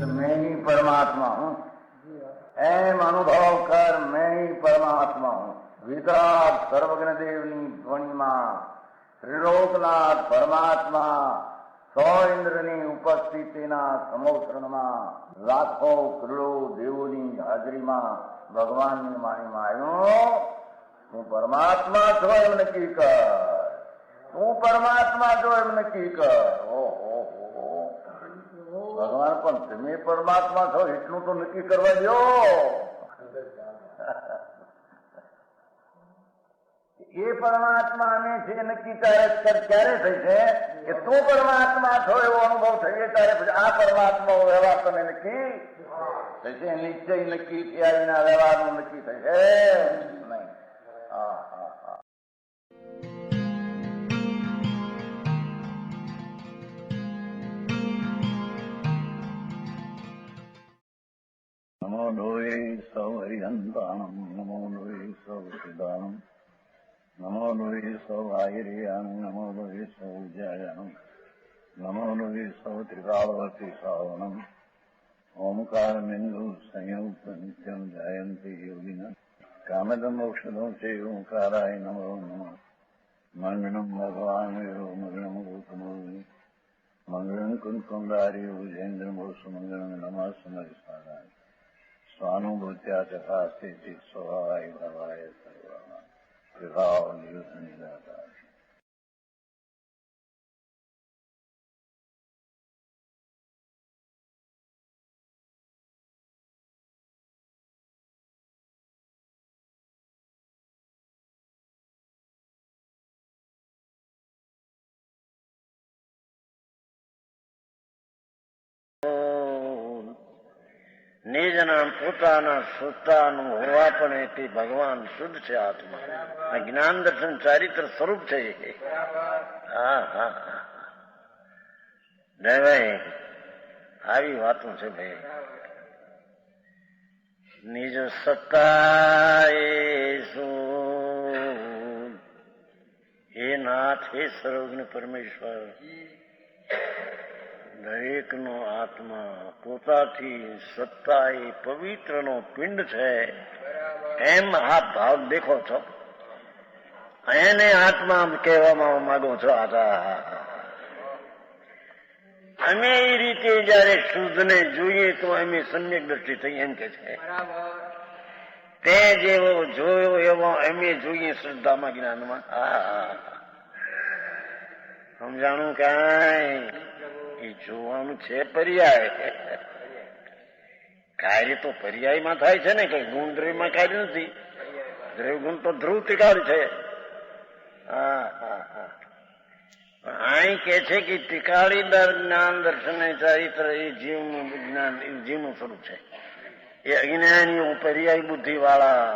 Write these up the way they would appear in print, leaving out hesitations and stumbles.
मैं ही परमात्मा हूँ, एम अनुभव कर मैं ही परमात्मा हूँ। वितराग सर्वज्ञ देवनी ध्वनिमा त्रिलोकनाथ परमात्मा સો ઇન્દ્રની ઉપસ્થિતિના સમોત્રણમાં લાખો કરોડો દેવોની હાજરીમાં ભગવાનની વાણીમાં આવ્યો, તું પરમાત્મા છો એમ નક્કી કર, તું પરમાત્મા છો એમ નક્કી કર. ઓહો, ભગવાન પણ તમે પરમાત્મા છો એટલું તો નક્કી કરવા દો. એ પરમાત્મા અમે છે નક્કી ક્યારે થઈ છે કે તું પરમાત્મા છો એવો અનુભવ થઈએ ત્યારે પછી આ પરમાત્મા વ્યવહાર તમે નક્કી થશે. નિશ્ચય નક્કી થયા વિના વ્યવહારનું નક્કી થશે નહીં. હા હા હા. નમો લોહે સૌ હરિહંતાણમ, નમો લોહે સૌ સિદ્ધાણમ, નમો લોહે સૌ આયર્યાણમ, નમો લોહે સૌ જયાણમ, નમો લોહે સૌ ત્રિકાળવતી શ્રાવણમ. ઓમકાર બિંદુ સંયુક્ત નિત્યમ જાયંતી યોગિના કામદમ ઔષધમ છે ઓંકારાય નમો નમઃ. મંગળમ ભગવાન વીરો મંગળમ ગૌતમોર્મિ મંગળમ કુંકુંડાર્યો જૈન્દ્રમો સુમંગળમ નમઃ સમરિસારાય સ્વાનુભૂત્યા ચકાસ્તે ચિત સ્વભાવાય ભવાય સર્વમાં વિભાવ નિયુત નિરાકાર. નિજના પોતાના સત્તાનું હોવા પણ એથી ભગવાન શુદ્ધ છે. આત્મા જ્ઞાન દર્શન ચારિત્ર સ્વરૂપ છે. હા હા ભાઈ, આવી વાતો છે ભાઈ. નિજ સત્તા એ શું, હે નાથ, હે સર્વજ્ઞ પરમેશ્વર, દરેકનો આત્મા પોતાથી સત્તા એ પવિત્રનો પિંડ છે એમ આ ભાવ દેખો છો, એને આત્મા કહેવામાં માંગો છો. અમે એ રીતે જયારે શુદ્ધને જોઈએ તો અમે સમ્યક દ્રષ્ટિ થઈ એમ કે છે. તે જેવો જોયો એવો અમે જોઈએ શ્રદ્ધામાં જ્ઞાનમાં. સમજાણું કાંઈ એ જોવાનું છે પર્યાય. કાર્ય તો પર્યાયમાં થાય છે ને, કઈ ગુણ દ્રવ્યમાં કાર્ય નથી. દ્રવ્ય ગુણ તો ધ્રુવ ત્રિકાળ છે. હા હા હા. અહીં કે છે કે ત્રિકાળી જ્ઞાન દર્શન ચારિત્ર એ જીવનું જ્ઞાન, એ જીવનું સ્વરૂપ છે. એ અજ્ઞાનીઓ પર્યાય બુદ્ધિ વાળા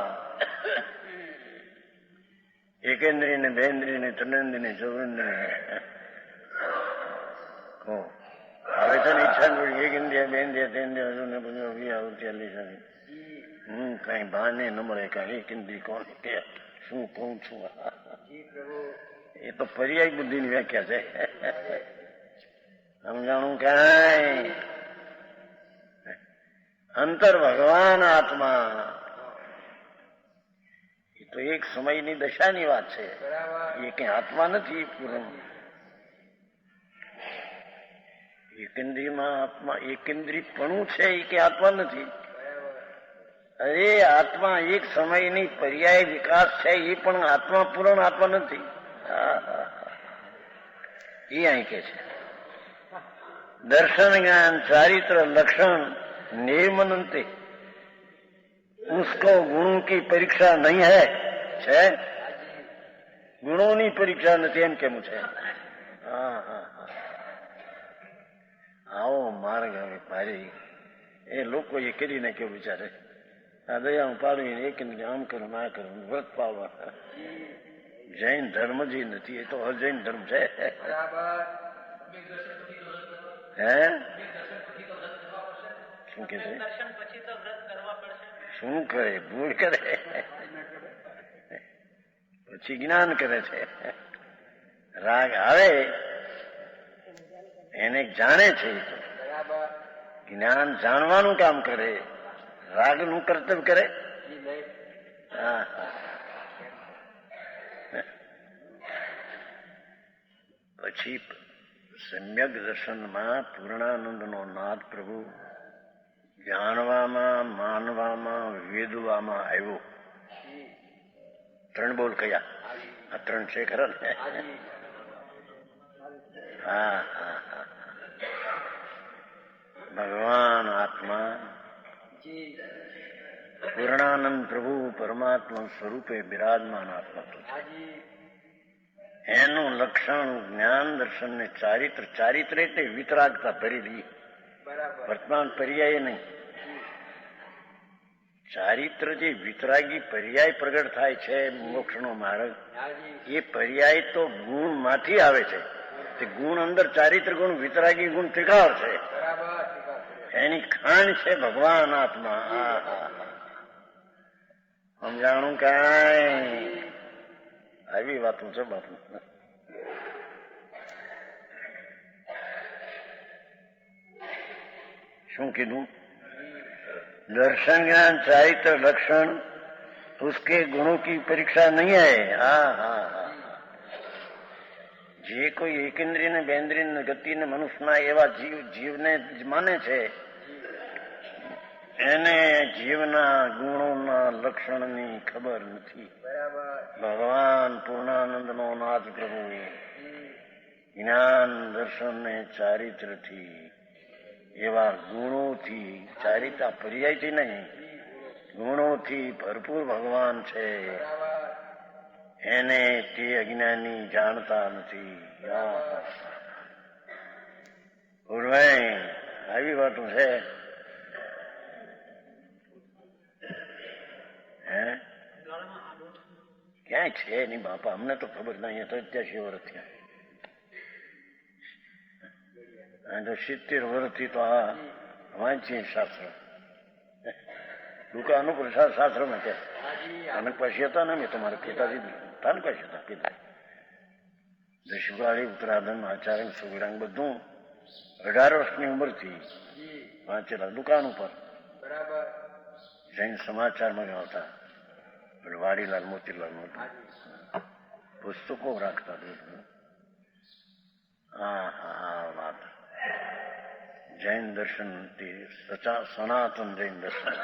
એકેન્દ્રિય ને બેન્દ્રિય ને ત્રિનેન્દ્રિય ને ચૌરેન્દ્રિય હવે છે ને ઈચ્છા એક ઇન્દ્રિયા બે ઇન્દ્રિયા ત્રણ ઇન્દ્રિયા કઈ ભાને ન મળે, કઈ એક ઇન્દ્રિય કોણ કે શું કહું છું. એ તો પર્યાય બુદ્ધિ ની વ્યાખ્યા છે. સમજાણું કઈ અંતર ભગવાન આત્મા એ તો એક સમયની દશાની વાત છે. એ કઈ આત્મા નથી પૂર્ણ. એકેન્દ્રિયમાં આત્મા એકેન્દ્રિયપણું છે એ કે આત્મા નથી. અરે આત્મા એક સમયની પર્યાય વિકાસ છે એ પણ આત્મા પૂર્ણ આત્મા નથી. એ અહીં કે છે દર્શન જ્ઞાન ચારિત્ર લક્ષણ निर्मनते उसको गुणों की परीक्षा नहीं है છે ગુણોની પરીક્ષા નથી એમ કેમ છે. આવો માર્ગ હવે પારી એ લોકો એ કરી નાખ્યો બિચારે. આ દયા હું પાડવીને એક આમ કરું ના કરું વ્રત પાડવા. જૈન ધર્મ જ નથી, એ તો અજૈન ધર્મ છે. હે શું કે છે? શું કરે? ભૂલ કરે, પછી જ્ઞાન કરે છે. રાગ આવે એને જાણે છે, જ્ઞાન જાણવાનું કામ કરે, રાગનું કર્તવ્ય કરે. હા, પછી સમ્યક દર્શનમાં પૂર્ણાનંદનો નાદ પ્રભુ જાણવામાં, માનવામાં, વેદવામાં આવ્યો. 3 બોલ કયા? આ 3 છે ખરા ને? હા હા હા. ભગવાન આત્મા પૂર્ણાનંદ પ્રભુ પરમાત્મા સ્વરૂપે બિરાજમાન આત્મા તો છે. એનું લક્ષણ જ્ઞાન દર્શન ને ચારિત્ર. ચારિત્ર એટલે વિતરાગતા ભરેલી, વર્તમાન પર્યાય નહીં. ચારિત્ર જે વિતરાગી પર્યાય પ્રગટ થાય છે મોક્ષનો માર્ગ, એ પર્યાય તો ગુણ માંથી આવે છે. તે ગુણ અંદર ચારિત્ર ગુણ, વિતરાગી ગુણ ત્રિકાળ છે. એની ખાણ છે ભગવાન આત્મા. સમજાણું કાંઈ? આવી વાતું છે બાપુ. શું કીધું? दर्शन ज्ञान चारित्र लक्षण उसके गुणों की परीक्षा नहीं है. हाँ हाँ हाँ. જે કોઈ એકેન્દ્રિય ને બેન્દ્રિય ને ગતિ ને મનુષ્યના એવા જીવને માને છે, એને જીવના ગુણોના લક્ષણની ખબર નથી. ભગવાન પૂર્ણાનંદનો નાથ પ્રભુ જ્ઞાન દર્શન ને ચારિત્રથી, એવા ગુણોથી, ચારિતા પર્યાયથી નહીં, ગુણોથી ભરપૂર ભગવાન છે. એને તે અજ્ઞાની જાણતા નથી. આવી વાતો છે. હે ક્યાંય છે નહીં બાપા, અમને તો ખબર નહીં. તો 87 વર્ષ થયા. 70 વર્ષથી તો આ વાંચીએ શાસ્ત્ર. દુકાનો પ્રસાદ શાસ્ત્રમાં છે. અમે પછી હતા ને, મેં તમારા પિતાજી તાન પછી હતા પિતા દશુગાળી ઉત્તરાધન આચાર્ય સુગડાંગ બધું 18 વર્ષની ઉંમરથી વાંચેલા દુકાન ઉપર. જૈન સમાચારમાં આવતા વાડીલાલ મોતીલાલ પુસ્તકો રાખતા. હા હા વાત. જૈન દર્શન સનાતન જૈન દર્શન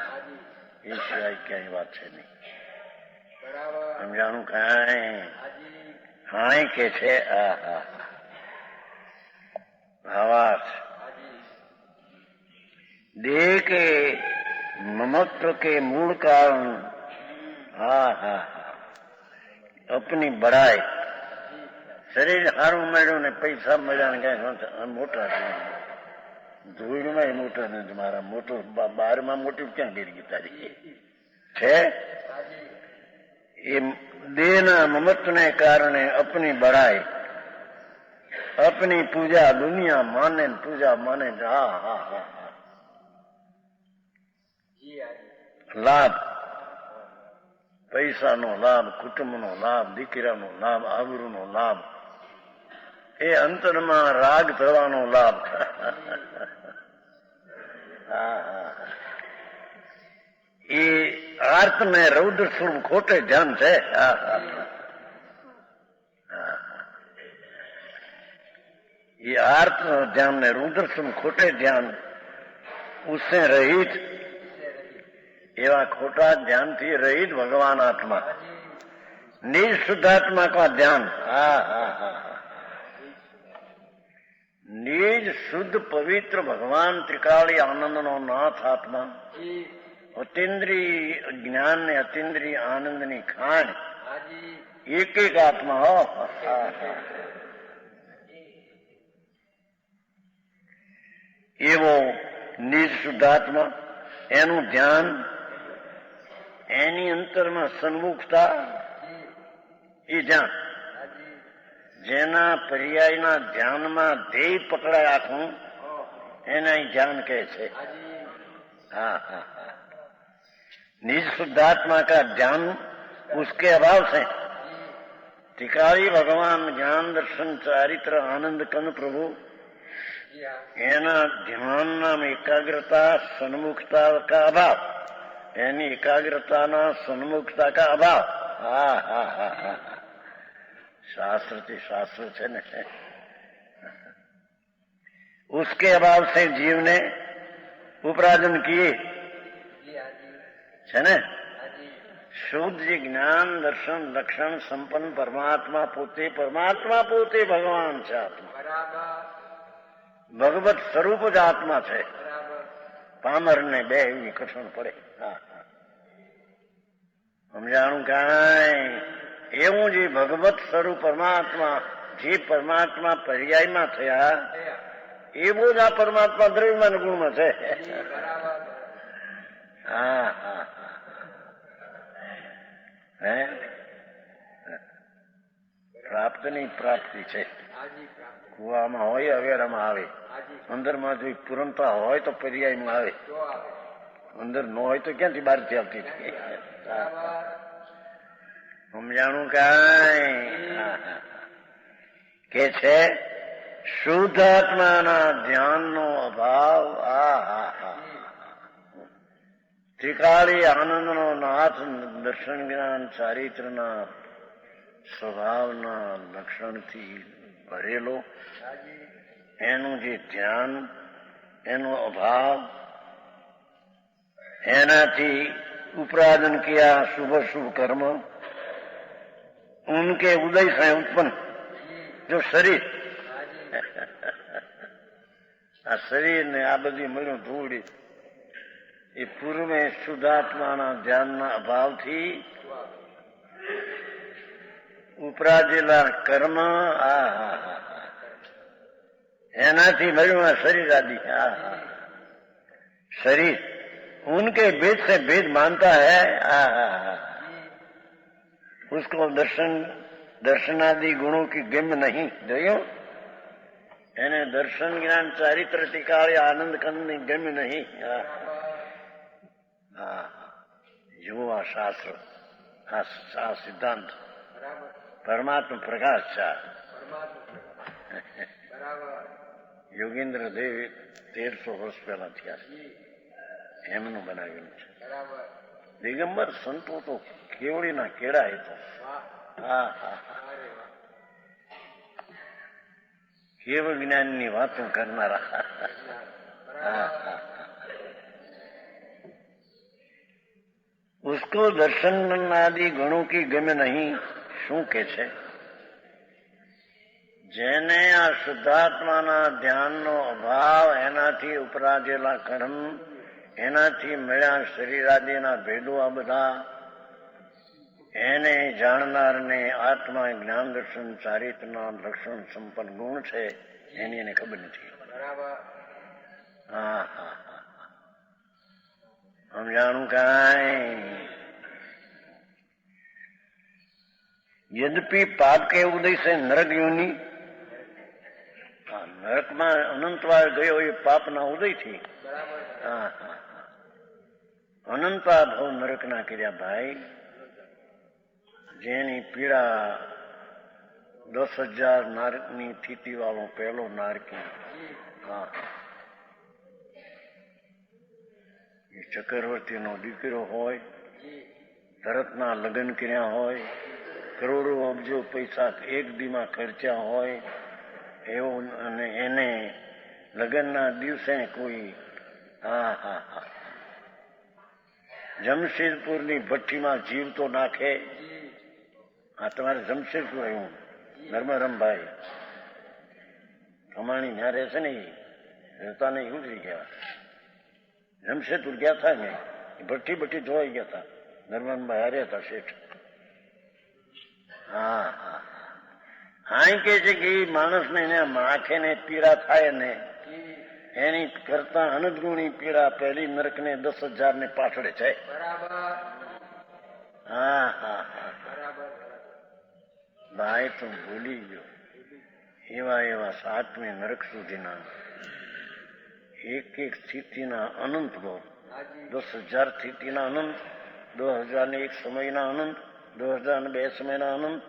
એ સિવાય ક્યાંય વાત છે નહીં. સમજાણું કાંઈ? હાય કે છે. ભાવાર્થ देह के ममत्व के मूल कारण अपनी बड़ाई. શરીર સારું મળ્યું ને પૈસા મળ્યા ને કઈ મોટા ધૂળમાં મોટા નથી. મારા મોટું 12માં મોટું ક્યાં ગીરી તારી છે? એ દેહના મમત્વને કારણે અપની બડાઈ, અપની પૂજા દુનિયા માને, પૂજા માને. લાભ, પૈસાનો લાભ, કુટુંબનો લાભ, દીકરાનો લાભ, આબરૂનો લાભ, એ અંતરમાં રાગ થવાનો લાભ. એ આર્ત ને રૌદ્ર સ્વરૂપ ખોટે ધ્યાન છે. ये आर्त ध्यान ने रुद्र सुन खोटे ध्यान उससे रहित, एवं खोटा ध्यान थी रहित भगवान आत्मा, निज शुद्धात्मा का ध्यान. निज शुद्ध पवित्र भगवान त्रिकाली आनंद नो नाथ आत्मा, अतीन्द्रिय ज्ञान ने अतीन्द्रिय आनंद नी खान, एक एक आत्मा हो. એવો નિજ શુદ્ધાત્મા, એનું ધ્યાન, એની અંતરમાં સન્મુખતા, એ ધ્યાન જેના પર્યાયના ધ્યાનમાં ધ્યેય પકડાય આખું, એને ધ્યાન કહે છે. निज शुद्धात्मा का ध्यान उसके अभाव से टिकाड़ी भगवान ज्ञान दर्शन चारित्र आनंद कंद प्रभु એના ધ્યાનના એકાગ્રતા સન્મુખતા કા અભાવ, એની એકાગ્રતાના સન્મુખતા કા અભાવ. હા હા હા હા, શાસ્त्रથી શાस्त्र છે ને. उसके अभाव से जीव ने उपराजन किए છે ને. શુદ્ધ જ્ઞાન દર્શન લક્ષણ સંપન્ન પરમાત્મા પોતે ભગવાન છે. આત્મા ભગવત સ્વરૂપ જ આત્મા છે. પામરને બે એવી કઠણ પડે. સમજાણું કાંઈ એવું જે ભગવત સ્વરૂપ પરમાત્મા, જે પરમાત્મા પર્યાયમાં થયા એવો જ આ પરમાત્મા દ્રવ્યમાન ગુણમાં છે. હા હા હે પ્રાપ્તની પ્રાપ્તિ છે. કુવામાં હોય અવેરામાં આવે, અંદરમાં જો પૂરણતા હોય તો પર્યાયમાં આવે, અંદર ન હોય તો ક્યાંથી બહારથી આવતી હતી. સમજાણું કાંઈ કે છે શુદ્ધ આત્માના ધ્યાનનો અભાવ. આ હા હા ત્રિકાળી આનંદનો નાથ દર્શન જ્ઞાન ચારિત્રના સ્વભાવના લક્ષણથી ભરેલો એનું જે ધ્યાન, એનો અભાવ, એનાથી ઉપરાજન કિયા શુભ શુભ કર્મ ઉનકે ઉદય से उत्पन्न जो શરીર, આ શરીર ને આ બધી મળ્યું ધૂળી એ પૂર્વે શુદ્ધાત્માના ધ્યાનના અભાવથી ઉપરાજેલા કર્મ એનાથી મળ્યું આ શરીર આદि. शरीर उनके भेद से भेद मानता है. उसको दर्शनादि गुणों की गम्य नहीं. જોયું એને દર્શન જ્ઞાન ચારિત્ર ટીકાળી આનંદ કંદની ગમ્ય નહીં. જુઓ આ શાસ્ત્ર, આ સિદ્ધાંત પરમાત્મા પ્રકાશ છે. યોગેન્દ્ર દેવ 1300 વર્ષ પહેલા થયા છે, એમનું બનાવ્યું છે. દિગંબર સંતો તો કેવડીના કેળા એ તો કેવળ જ્ઞાનની વાતો કરનારા. उसको दर्शन आदि गुणों की गम्य नहीं. શું કે છે? જેને આ શુદ્ધાત્માના ધ્યાનનો અભાવ, એનાથી ઉપરાજેલા કર્મ, એનાથી મળ્યા શરીર આદિના ભેદો, આ બધા એને જાણનારને આત્મા જ્ઞાન દર્શન ચારિત્રના લક્ષણ સંપન્ન ગુણ છે એની એને ખબર નથી. હા હા સમજાણું કાંઈ. यद्यपि पाप के उदय से नरक योनि, નરકમાં અનંતવાર ગયો એ પાપના ઉદયથી. અનંતા ભાવ નરકના કર્યા ભાઈ. જેની પીડા 10,000 નારકની સ્થિતિ વાળો પહેલો નારકી. એ ચક્રવર્તીનો દીકરો હોય, તરતના લગ્ન કર્યા હોય, કરોડો અબજો પૈસા એક દીમાં ખર્ચ્યા હોય એવો, અને એને લગ્નના દિવસે કોઈ જમશેદપુરની ભઠ્ઠીમાં જીવ તો નાખે. હા તમારે જમશેદપુર આવ્યું નર્મરમભાઈ કમાણી ત્યાં રહે છે ને, એ રહેતા ને ઉતરી ગયા. જમશેદપુર ગયા હતા ને, ભઠ્ઠી ધોવાઈ ગયા હતા. નર્મરમભાઈ હારે હતા શેઠ. કે છે કે એ માણસને આંખે ને પીડા થાય ને એની કરતા અનદગુણી પીડા પહેલી નરકને 10,000 ને પાછળે છે. ભાઈ તો ભૂલી ગયો. એવા સાતમી નરક સુધીના એક સ્થિતિના અનંત ભાવ, 10,000 સ્થિતિના અનંત 2001 સમયના અનંત, 2002 સમયના અનંત,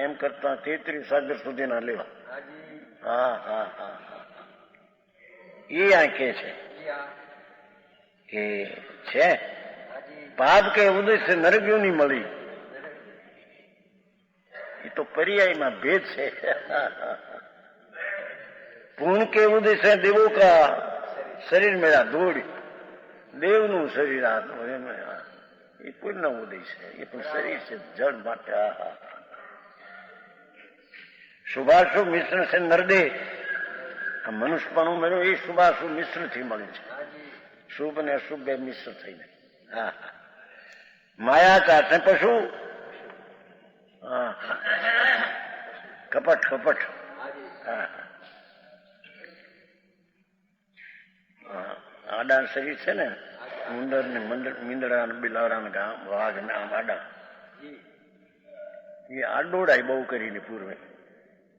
એમ કરતા 33 સાગર સુધીના લેવા. હા હા હા હા, એ આ કે છે કે છે પાપ કે ઉદ્દેશ્ય નરકયોની મળી, એ તો પર્યાયમાં ભેદ છે. પૂર્ણ કે ઉદ્દેશ્ય દેવો કા શરીર મેળા ધૂળ, દેવનું શરીર આ એ પૂર્ણ ઉદ્દેશ છે, એ પણ શરીર છે જળ માટે. શુભાશુભ મિશ્ર છે નરદેહ, આ મનુષ્યપણું મળ્યું એ શુભાશુભ મિશ્ર થી મળે છે, શુભ અને અશુભ બે મિશ્ર થઈને. હા હા, માયા ચાશે પશુ, હા કપટ કપટ. હા હા, આડા શરીર છે ને, ઉંદર ને મીંદડા ને બિલાડા ને વાઘ ને આમ આડા, એ આડોડાઈ બહુ કરીને પૂર્વે.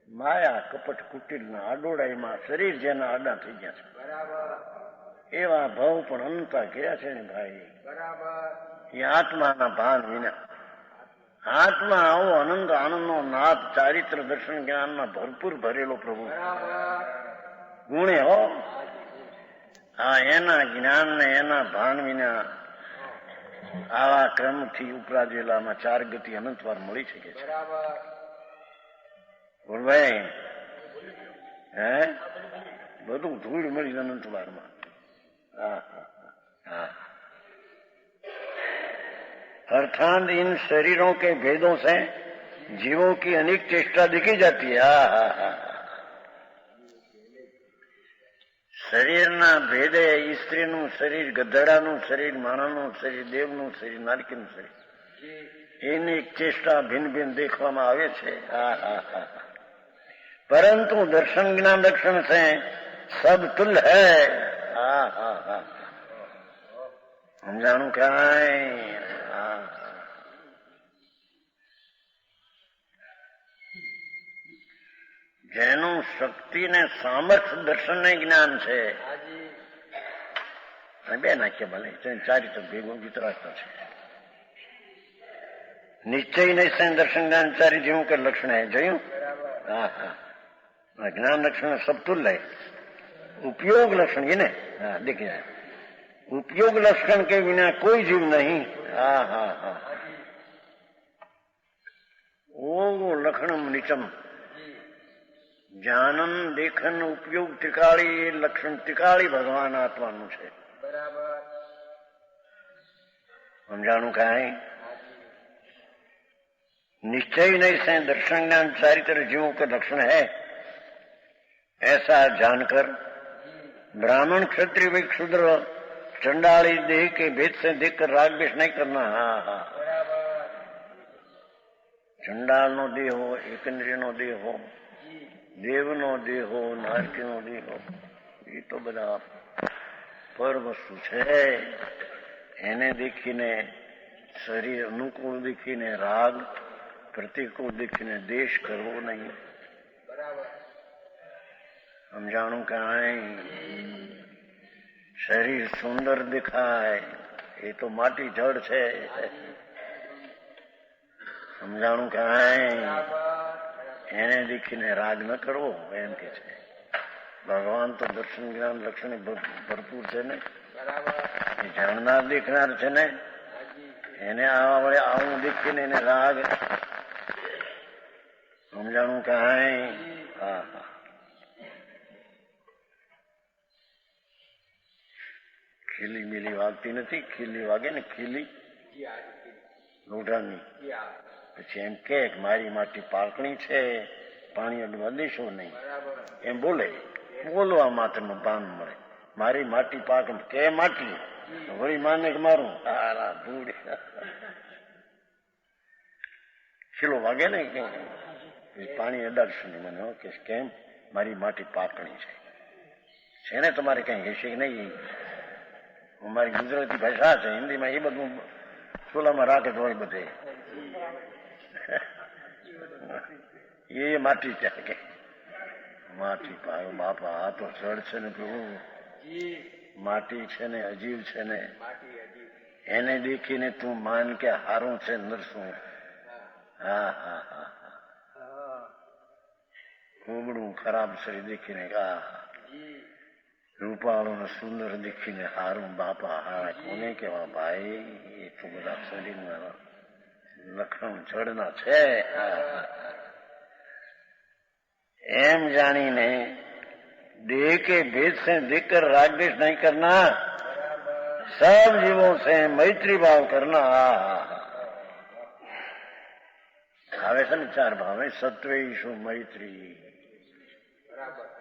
માયા કપટ કુટિલ ના આડોડાઈમાં શરીર જેના આડા થઈ ગયા છે, એવા ભાવ પણ અનંતા ગયા છે ને ભાઈ. એ આત્માના ભાન વિના. આત્મા આવો અનંત આનંદનો નાથ, ચારિત્ર દર્શન જ્ઞાનમાં ભરપૂર ભરેલો પ્રભુ ગુણે હો. હા, એના જ્ઞાન ને એના ભાન વિના આવા ક્રમથી ઉપરાજેલામાં ચાર ગતિ અનંતવાર મળી શકે છે. બોલભાઈ, હે બધું ધૂળ મળી અનંતવારમાં. હા હા, अर्थात इन शरीरों के भेदों से जीवों की अनेक चेष्टा दिखी जाती है. हा हा हा, શરીરના ભેદે સ્ત્રીનું શરીર, ગધેડાનું શરીર, માણસનું શરીર, દેવનું શરીર, નારકીનું શરીર, એની ચેષ્ટા ભિન્ન ભિન્ન દેખવામાં આવે છે. હા હા હા, પરંતુ દર્શન જ્ઞાન દર્શન છે સબ તુલ હૈ. હા હા હા, સમજાણું કાંઈ? જેનું શક્તિ ને સામર્થ્ય દર્શન ને જ્ઞાન છે, બે નાખ્ય ભલે ચારિત્ર ભેગું વિતરાગતા છે. નિશ્ચય નિશ્ચય દર્શન જ્ઞાન ચારી જેવું કે લક્ષણ હે, જોયું? હા હા, જ્ઞાન લક્ષણ સબતુલ્ય है, उपयोग लक्षण ये ने. हाँ देखिए, उपयोग लक्षण के बिना कोई जीव नहीं. हाँ हाँ हाँ, वो लक्षणम निचम, જ્ઞાનમ દેખન ઉપયોગ ટીકાળી, એ લક્ષણ ટીકાળી ભગવાન આત્માનું છે. સમજાણું કાંઈ? निश्चय नहीं से दर्शन ज्ञान चारित्र जीवों के लक्षण है, ऐसा जानकर ब्राह्मण क्षत्रिय व क्षुद्र चंडाली देह के भेद से देखकर राग द्वेष नहीं करना. हाँ हाँ, चंडाल नो देह हो, एकंद्रिय नो देह हो, देव नो देह हो, नारकी नो देह हो, ये तो બધા પર વસ્તુ છે. એને દેખીને શરીર અનુકૂળ દેખીને રાગ, પ્રતિકૂળ દેખીને દેશ કરવો નહીં. સમજાણું કાંઈ? શરીર સુંદર દેખાય એ તો માટી જળ છે. સમજાણું કાંઈ? એને દેખીને રાગ ન કરવો એમ કે છે. ભગવાન તો દર્શન જ્ઞાન લક્ષણ ભરપૂર છે ને, એ જાણનાર દેખનાર છે ને, એને આવા વડે આવું દેખીને એને રાગ. સમજાણું કાંઈ? હા હા, ખીલી બીલી વાગતી નથી. ખીલી વાગે ને, ખીલી લોઢાની, પછી એમ કે મારી માટી પાકણી છે, પાણી અડવા દેશો નહીં, એમ બોલે. બોલવા માત્રનું ભાન મળે. મારી માટી પાક કે માટી વળી માને કે મારું આરા ધૂળ. ખીલો વાગે ને કે પાણી અડાડશું નહીં મને, કે કેમ? મારી માટી પાકણી છે ને, તમારે કઈ હશે કે નહીં? અમારી ગુજરાતી ભાષા છે, હિન્દીમાં એ બધું ચૂલામાં રાખે તો હોય બધે. એ માટી છે કે માટી પાયો બાપા, આ તો જળ છે ને પ્રભુ, માટી છે ને, અજીવ છે ને, એને દેખીને તું માન કે હારું છે નરસું. હા હા હા કુબડું ખરાબ શરીર દેખીને રૂપાળું ને સુંદર દેખીને હારું બાપા હા કોને કેવા ભાઈ? એ તો બધા શરીરના લક્ષણ જડના છે. એમ જાણીને देह के भेद से देखकर रागद्वेष नहीं करना, सब जीवों से मैत्री भाव करना. આવે છે ને ચાર ભાવ, સત્વેશું મૈત્રી,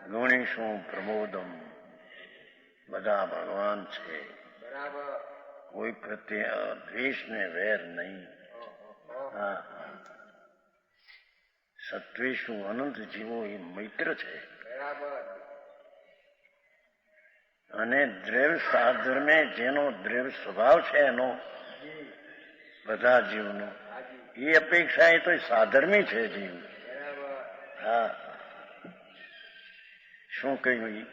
ગુણીશું પ્રમોદમ. બધા ભગવાન છે, કોઈ પ્રત્યે દ્વેષ ને વેર નહીં. હા સત્વેશું અનંત જીવો એ મૈત્ર છે. અને દ્રવ્ય સાધર્મે જેનો દ્રવ્ય સ્વભાવ છે એનો બધા જીવનો એ અપેક્ષા એ તો સાધર્મી છે જીવ. હા શું કહ્યું?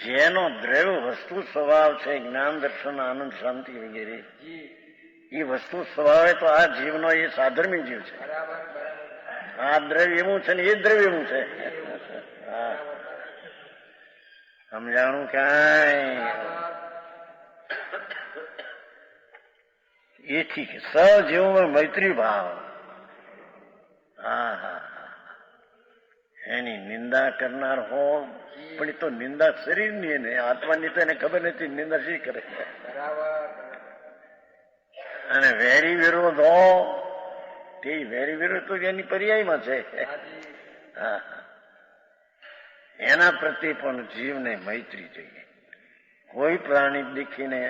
જેનો દ્રવ્ય વસ્તુ સ્વભાવ છે જ્ઞાન દર્શન આનંદ શાંતિ વગેરે એ વસ્તુ સ્વભાવ તો આ જીવનો એ સાધર્મી જીવ છે. આ દ્રવ્ય એવું છે ને એ દ્રવ્ય એવું છે. હા સમજાણું ક્યાંય? એથી સહજીવમાં મૈત્રી ભાવ. હા હા એની નિંદા કરનાર હો પણ એ તો નિંદા શરીરની એને આત્માની તો એને ખબર નથી નિંદા શી કરે. અને વેરી વિરોધ હો તે વેરી વિરોધ તો એની પર્યાયમાં છે. હા એના પ્રત્યે પણ જીવને મૈત્રી જોઈએ. કોઈ પ્રાણી દેખીને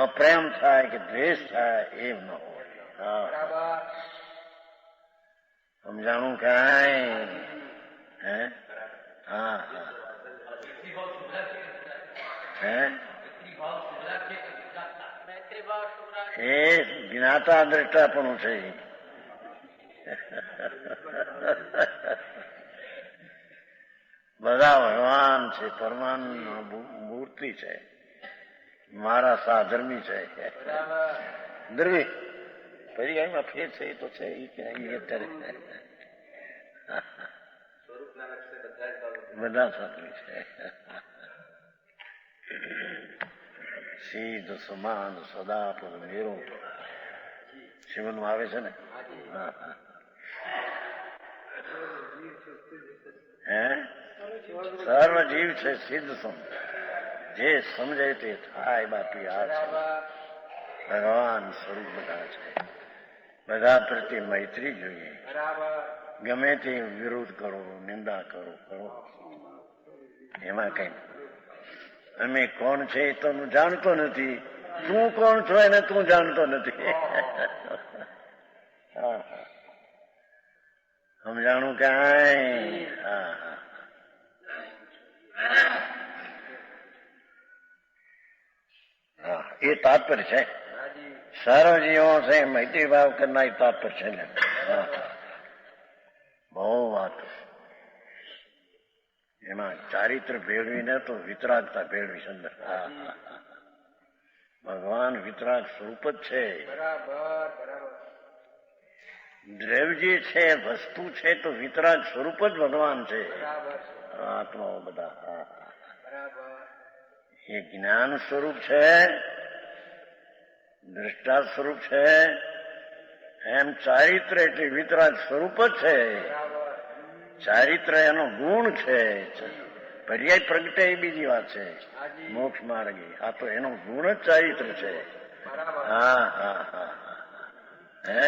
અપ્રેમ થાય કે દ્વેષ થાય એમ ન હોય. સમજાણું કાંઈ? હે હા હા હે એ જ્ઞાતા દ્રષ્ટા પણ છે. બધા ભગવાન છે, પરમાન મૂર્તિ છે, મારા સાધર્મી છે. દ્રવ્ય પર્યાયમાં ફેર છે એ તો છે. બધા સાધર્મી છે. સીધ સમાન સદા પર મેરો શિવનમાં આવે છે ને. હે સર્વ જીવ છે સિદ્ધ સમ, જે સમજે તે થાય. બાકી આ છે ભગવાન સ્વરૂપ બધા છે. બધા પ્રત્યે મૈત્રી જોઈએ. ગમે તે વિરોધ કરો નિંદા કરો એમાં કઈ અમે કોણ છે એ તો હું જાણતો નથી. તું કોણ છો એને તું જાણતો નથી. સમજાણું કાંઈ? હા એ તાત્પર્ય છે. સર્વ જીવો છે મૈત્રી ભાવ કરનાર તાત્પર્ય છે ને. બહુ વાત એમાં ચારિત્ર ભેળવીને તો વિતરાગતા ભેળવી અંદર. ભગવાન વિતરાગ સ્વરૂપ જ છે. દ્રવ્ય જે છે વસ્તુ છે તો વિતરાગ સ્વરૂપ જ ભગવાન છે. આત્માઓ બધા એ જ્ઞાન સ્વરૂપ છે, દ્રષ્ટા સ્વરૂપ છે. એમ ચારિત્ર એટલે વિતરાગ સ્વરૂપ જ છે. ચારિત્ર એનો ગુણ છે. પર્યાય પ્રગટે એ બીજી વાત છે. મોક્ષ માર્ગે આ તો એનો ગુણ જ ચારિત્ર છે. હા હા હા હે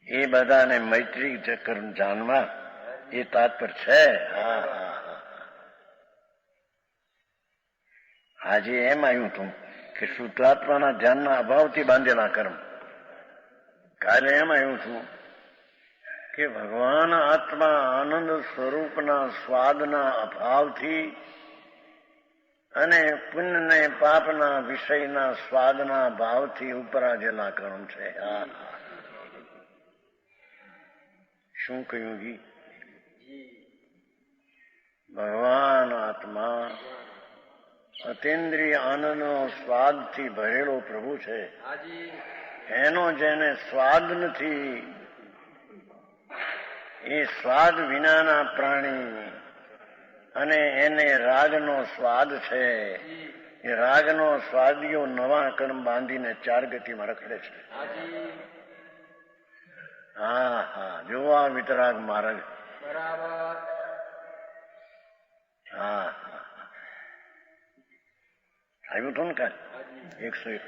એ બધાને મૈત્રી ચક્ર જાણવા એ તાત્પર્ય છે. આજે એમ આવ્યું હતું કે શુદ્ધાત્માના ધ્યાનના અભાવથી બાંધેલા કર્મ. કાલે એમ આવ્યું છું કે ભગવાન આત્મા આનંદ સ્વરૂપના સ્વાદના અભાવથી અને પુણ્ય ને પાપના વિષયના સ્વાદના ભાવથી ઉપરાજેલા કર્મ છે. શું કહ્યું? ભગવાન આત્મા અતિન્દ્રિય આનંદનો સ્વાદથી ભરેલો પ્રભુ છે. એનો જેને સ્વાદ નથી એ સ્વાદ વિનાના પ્રાણી, અને એને રાગનો સ્વાદ છે. એ રાગનો સ્વાદીઓ નવા કર્મ બાંધીને ચાર ગતિમાં રખડે છે. હા હા, જોવા વિતરાગ માર્ગ. હા હા, આવ્યું હતું ને કાંઈ 101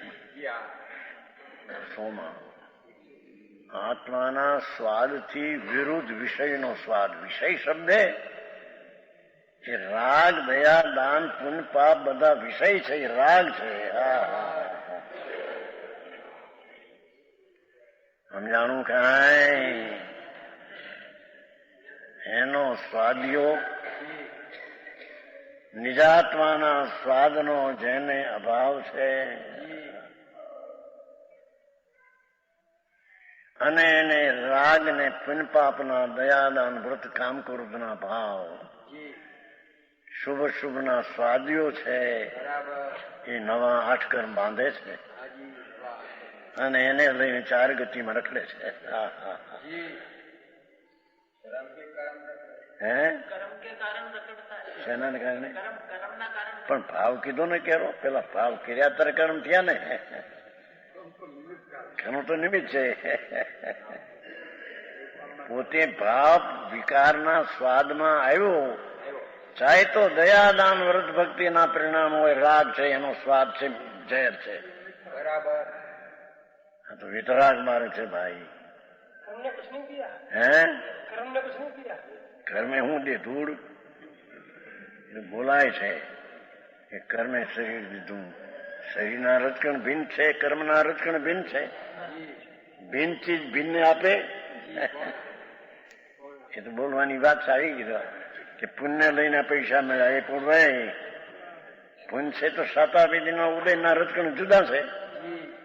આત્માના સ્વાદથી વિરુદ્ધ વિષયનો સ્વાદ. વિષય શબ્દ એ રાગ, દયા, દાન, પુણ્ય, પાપ બધા વિષય છે, એ રાગ છે. સમજાણું કાંઈ? એનો સ્વાદીઓ નિજાત્માના સ્વાદનો જેને અભાવ છે, અને એને રાગ ને પુણ્યપાપના, દયાદાન, વ્રત, કામ, ક્રોધના ભાવ, શુભ શુભના સ્વાદીઓ છે. એ નવા 8 કર્મ બાંધે છે અને એને લઈને ચાર ગતિમાં રખડે છે. હે, શેના કારણે? પણ ભાવ કીધો ને કેરો, પેલા ભાવ કર્યા ત્યારે કર્મ થયા ને. ઘણું તો નિમિત્ત છે. પોતે ભાવ વિકારના સ્વાદમાં આવ્યો, ચાહે તો દયાદાન, વ્રત, ભક્તિના પરિણામ હોય. રાગ છે, એનો સ્વાદ છે, ઝેર છે. બરાબર. આ તો વિતરાગ માર્ગ છે ભાઈ. હે, કર્મે હું દે ધૂળ બોલાય છે કે કર્મે શરીર દીધું. શરીરના રજકણ ભિન્ન છે, કર્મના રજકણ ભિન્ન છે. ભિન્ન ચીજ ભિન્ન આપે. એ તો બોલવાની વાત આવી ગઈ કે પુણ્ય લઈને પૈસા મળ્યા. એ પણ પુણ્ય છે તો સાતાવિધિના ઉદયના રજકણ જુદા છે,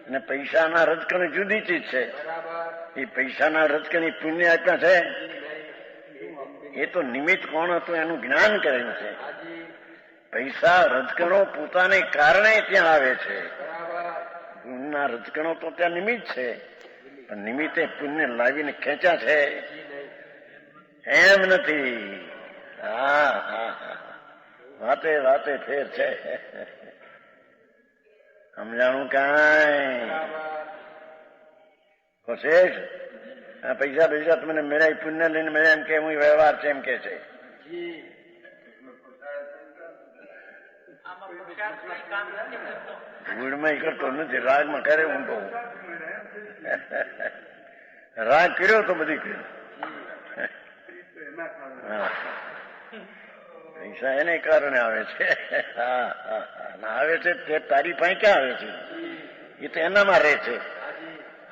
અને પૈસાના રજકણ જુદી ચીજ છે. એ પૈસાના રજકણ એ પુણ્ય આપ્યા છે. એ તો નિમિત્ત કોણ હતું એનું જ્ઞાન કરેલું છે. પૈસા રજકણો પોતાને કારણે ત્યાં આવે છે. પુણ્યના રજકણો તો ત્યાં નિમિત્ત છે, પણ નિમિત્તે પુણ્ય લાવીને ખેંચ્યા છે એમ નથી. હા હા, વાતે વાતે ફેર છે. સમજાણું કાંઈ? કોશેષ આ પૈસા પૈસા તમને મેળા પુણ્ય લઈને મેળા એમ કે હું વ્યવહાર છે એમ કે છે. ગુડમાં કરતો નથી, રાગમાં કરે. હું તો રાગ કર્યો તો બધી કર્યું. પૈસા એને કારણે આવે છે. આવે છે તે તારી પાસે ક્યાં આવે છે? એ તો એનામાં રહે છે.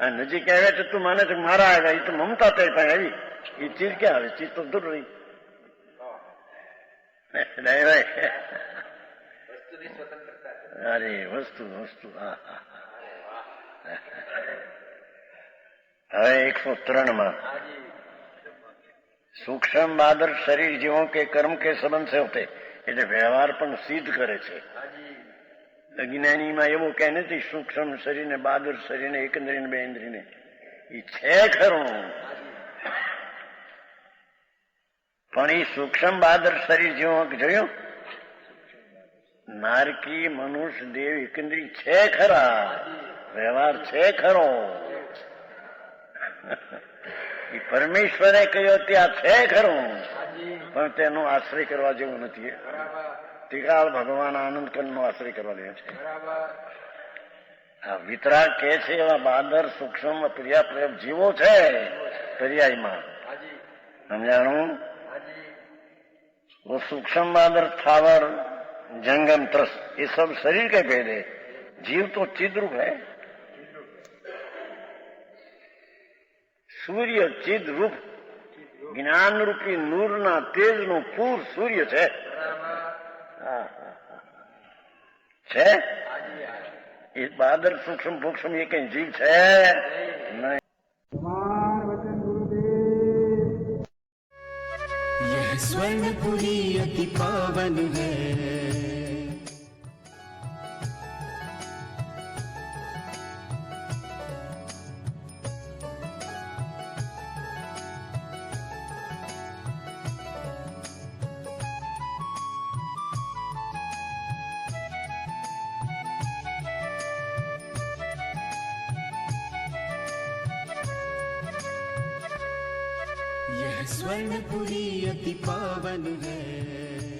આ નજીક આવે છે, તું માને છે મારા આવ્યા, એ તો મમતા તે પાસે આવી. એ ચીજ ક્યાં આવે? ચીજ તો દૂર રહી. અરે વસ્તુ વસ્તુ. હવે 103 સૂક્ષ્મ આદર્શ શરીર જીવો કે કર્મ કે સંબંધ છે હોતે, એટલે વ્યવહાર પણ સિદ્ધ કરે છે. અજ્ઞાનીમાં એવું કઈ નથી સૂક્ષ્મ શરીરને, બહાદુર શરીરને, એકંદરીને, બે ઇન્દ્રિયને. એ છે ખરું, પણ એ સૂક્ષ્મ બહાદુર શરીર જેવો જોયું, નારકી, મનુષ્ય, દેવ, એકંદરી છે ખરા, વ્યવહાર છે ખરો. એ પરમેશ્વરે કહ્યો ત્યાં છે ખરું, પણ તેનો આશ્રય કરવા જેવું નથી. તિકાળ ભગવાન આનંદ કંદનો આશ્રય કરવા દે છે. આ વિતરાગ કે છે એવા બહાદર સૂક્ષ્મ પ્રિયા જીવો છે પર્યાયમાં. સમજાણું? वो सूक्ष्म बादर थावर जंगम त्रस ये सब शरीर के भेद है. जीव तो चिद्रूप है. सूर्य चिद रूप જ્ઞાન રૂપી નૂરના તેજનું પૂર સૂર્ય છે. છે એ બહાદર સૂક્ષ્મ ભૂક્ષ્મ એ કઈ જીવ છે નહીં. यह स्वर्णपुरी अति पावन है। यह स्वर्णपुरी अति पावन है।